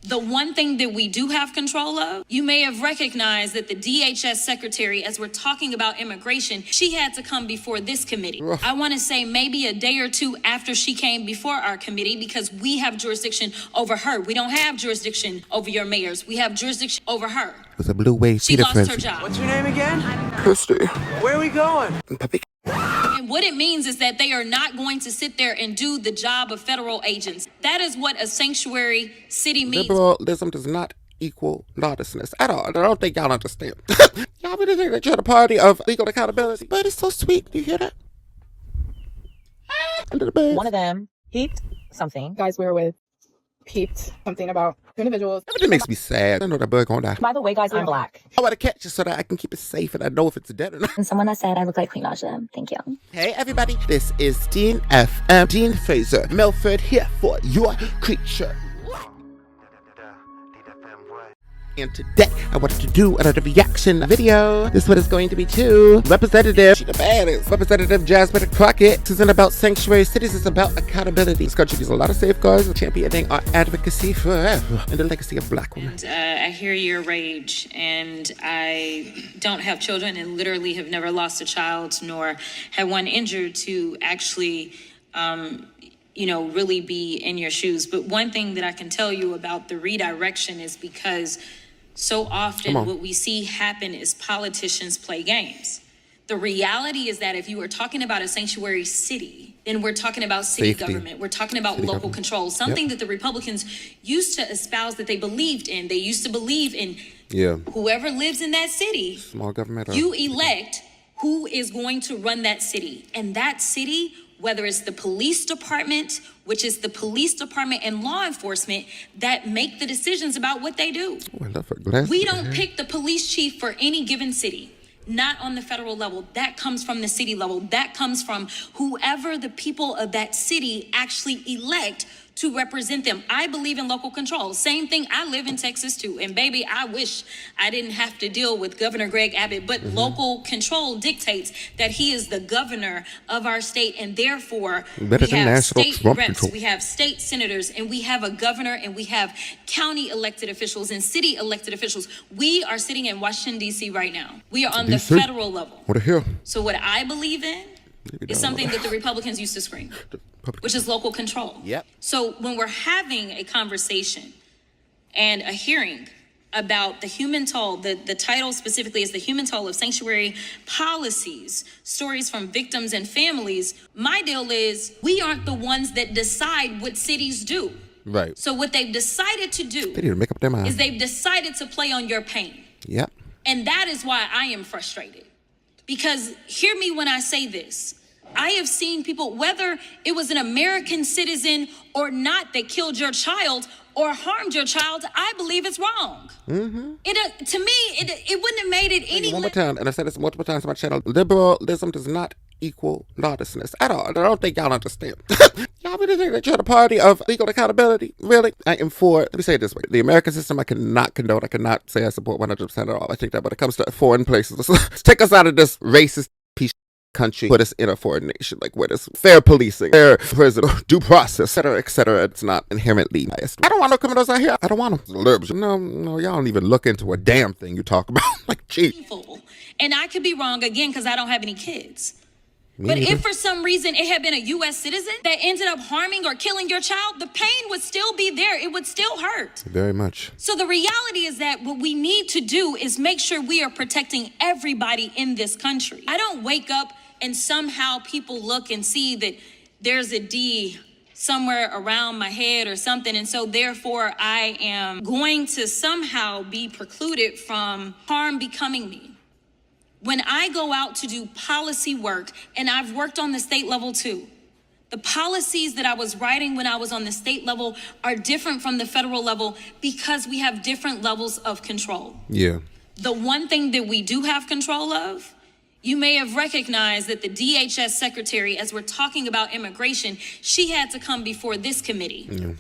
The one thing that we do have control of, you may have recognized that the DHS secretary, as we're talking about immigration, she had to come before this committee. I want to say maybe a day or two after she came before our committee, because we have jurisdiction over her. We don't have jurisdiction over your mayors. We have jurisdiction over her. With a blue wave, she lost her job. What's your name again? Christy. Where are we going? And what it means is that they are not going to sit there and do the job of federal agents. That is what a sanctuary city means. Liberalism does not equal lawlessness at all. I don't think y'all understand. Y'all really think that you're the party of legal accountability? But it's so sweet. Do you hear that? One of them peeped something. Guys we were with peeped something about individuals. Everything makes me sad. I know that bird gonna die. By the way, guys, I'm black. I want to catch it so that I can keep it safe and I know if it's dead or not. And someone that said I look like Queen Naja. Thank you. Hey everybody, this is Dean FM, Dean Fraser Milford here for your creature. And today, I wanted to do another reaction video. This one is going to be to Representative, she the baddest, Representative Jasmine Crockett. This isn't about sanctuary cities, it's about accountability. This country needs a lot of safeguards, championing our advocacy forever, and the legacy of black women. I hear your rage, and I don't have children and literally have never lost a child, nor had one injured to actually really be in your shoes. But one thing that I can tell you about the redirection is because so often what we see happen is politicians play games. The reality is that if you are talking about a sanctuary city, then we're talking about city government. We're talking about local control, something that the Republicans used to espouse that they believed in. They used to believe in whoever lives in that city, small government. You elect who is going to run that city. And that city, whether it's the police department, which is the police department and law enforcement that make the decisions about what they do. Oh, I love her glasses. We don't pick the police chief for any given city, not on the federal level. That comes from the city level. That comes from whoever the people of that city actually elect to represent them. I believe in local control. Same thing, I live in Texas too. And baby, I wish I didn't have to deal with Governor Greg Abbott, but local control dictates that he is the governor of our state, and therefore we have state reps, we have state senators, and we have a governor, and we have county elected officials and city elected officials. We are sitting in Washington, D.C. right now. We are on the federal level. What the hell? So what I believe in is something that the Republicans used to scream, which is local control. Yep. So when we're having a conversation and a hearing about the human toll, the title specifically is the human toll of sanctuary policies, stories from victims and families, my deal is we aren't the ones that decide what cities do. Right. So what they've decided to do they need to make up their mind. Is they've decided to play on your pain. Yep. And that is why I am frustrated. Because hear me when I say this. I have seen people, whether it was an American citizen or not, that killed your child or harmed your child, I believe it's wrong. It to me, it wouldn't have made it any. One more time, and I said this multiple times on my channel. Liberalism does not equal lawlessness at all. I don't think y'all understand. Y'all really think that you're the party of legal accountability? Really? I am for, let me say it this way. The American system I cannot condone. I cannot say I support 100% at all. I think that when it comes to foreign places, let's take us out of this racist piece of country, put us in a foreign nation, like where there's fair policing, fair prison, due process, etc., etc. It's not inherently biased. I don't want no criminals out here. I don't want them. No, y'all don't even look into a damn thing you talk about. Like, gee. And I could be wrong again because I don't have any kids. But if for some reason it had been a U.S. citizen that ended up harming or killing your child, the pain would still be there. It would still hurt. Very much. So the reality is that what we need to do is make sure we are protecting everybody in this country. I don't wake up and somehow people look and see that there's a D somewhere around my head or something, and so therefore I am going to somehow be precluded from harm becoming me. When I go out to do policy work, and I've worked on the state level too, the policies that I was writing when I was on the state level are different from the federal level because we have different levels of control. Yeah. The one thing that we do have control of, you may have recognized that the DHS secretary, as we're talking about immigration, she had to come before this committee. Yeah.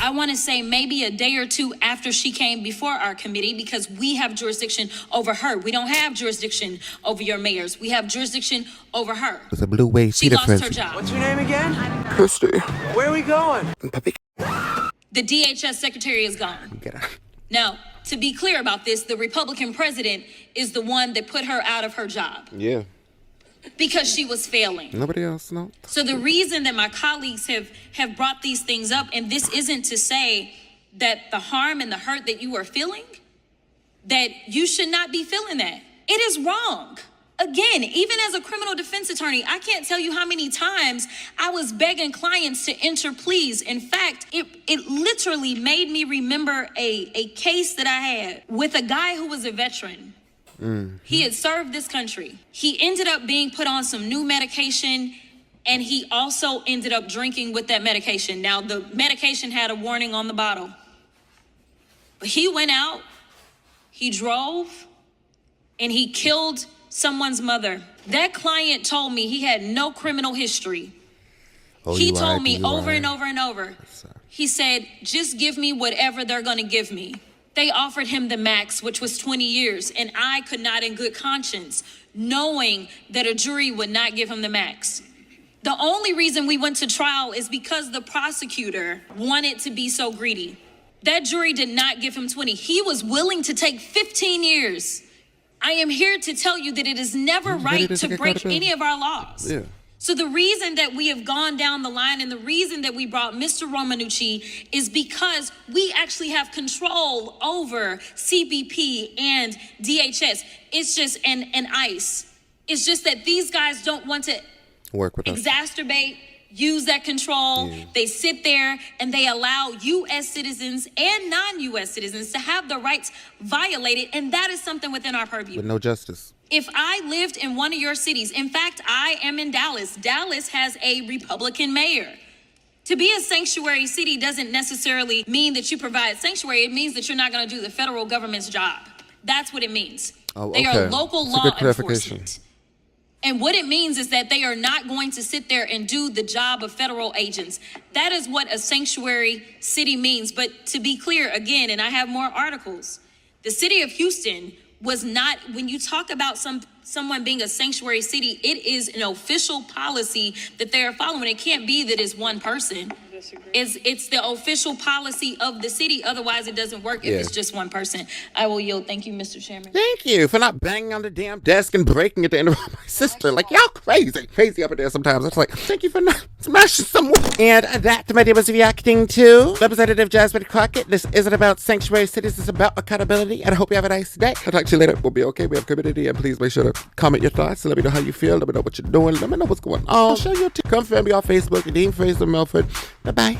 I want to say maybe a day or two after she came before our committee, because we have jurisdiction over her. We don't have jurisdiction over your mayors. We have jurisdiction over her. With a blue wave, she lost her job. What's your name again? Christy. Where are we going? The DHS secretary is gone. Get out. Now, to be clear about this, the Republican president is the one that put her out of her job Yeah. because she was failing. Nobody else, no. So the reason that my colleagues have brought these things up, and this isn't to say that the harm and the hurt that you are feeling, that you should not be feeling that. It is wrong. Again, even as a criminal defense attorney, I can't tell you how many times I was begging clients to enter pleas. In fact, it literally made me remember a case that I had with a guy who was a veteran. He had served this country. He ended up being put on some new medication, and he also ended up drinking with that medication. Now, the medication had a warning on the bottle. But he went out, he drove, and he killed someone's mother. That client told me he had no criminal history. He told me over and over and over. He said, just give me whatever they're going to give me. They offered him the max, which was 20 years, and I could not in good conscience, knowing that a jury would not give him the max. The only reason we went to trial is because the prosecutor wanted to be so greedy. That jury did not give him 20. He was willing to take 15 years. I am here to tell you that it is never right to break any of our laws. Yeah. So the reason that we have gone down the line and the reason that we brought Mr. Romanucci is because we actually have control over CBP and DHS. It's just, and ICE. It's just that these guys don't want to work with us. Exacerbate, use that control. Yeah. They sit there and they allow U.S. citizens and non-U.S. citizens to have the rights violated, and that is something within our purview. With no justice. If I lived in one of your cities, in fact, I am in Dallas. Dallas has a Republican mayor. To be a sanctuary city doesn't necessarily mean that you provide sanctuary. It means that you're not going to do the federal government's job. That's what it means. Oh, They okay. are local That's a law good clarification. enforcement. And what it means is that they are not going to sit there and do the job of federal agents. That is what a sanctuary city means. But to be clear, again, and I have more articles, the city of Houston was not, when you talk about someone being a sanctuary city, it is an official policy that they are following. It can't be that it's one person. It's the official policy of the city. Otherwise, it doesn't work if it's just one person. I will yield. Thank you, Mr. Chairman. Thank you for not banging on the damn desk and breaking it to interrupt my sister. Like, y'all crazy up in there sometimes. It's like, thank you for not smashing someone. And that, my dear, was reacting to Representative Jasmine Crockett. This isn't about sanctuary cities. It's about accountability. And I hope you have a nice day. I'll talk to you later. We'll be okay. We have community. And please make sure to comment your thoughts. Let me know how you feel. Let me know what you're doing. Let me know what's going on. Show your come find me on Facebook. Dean Fraser Melford. Bye-bye.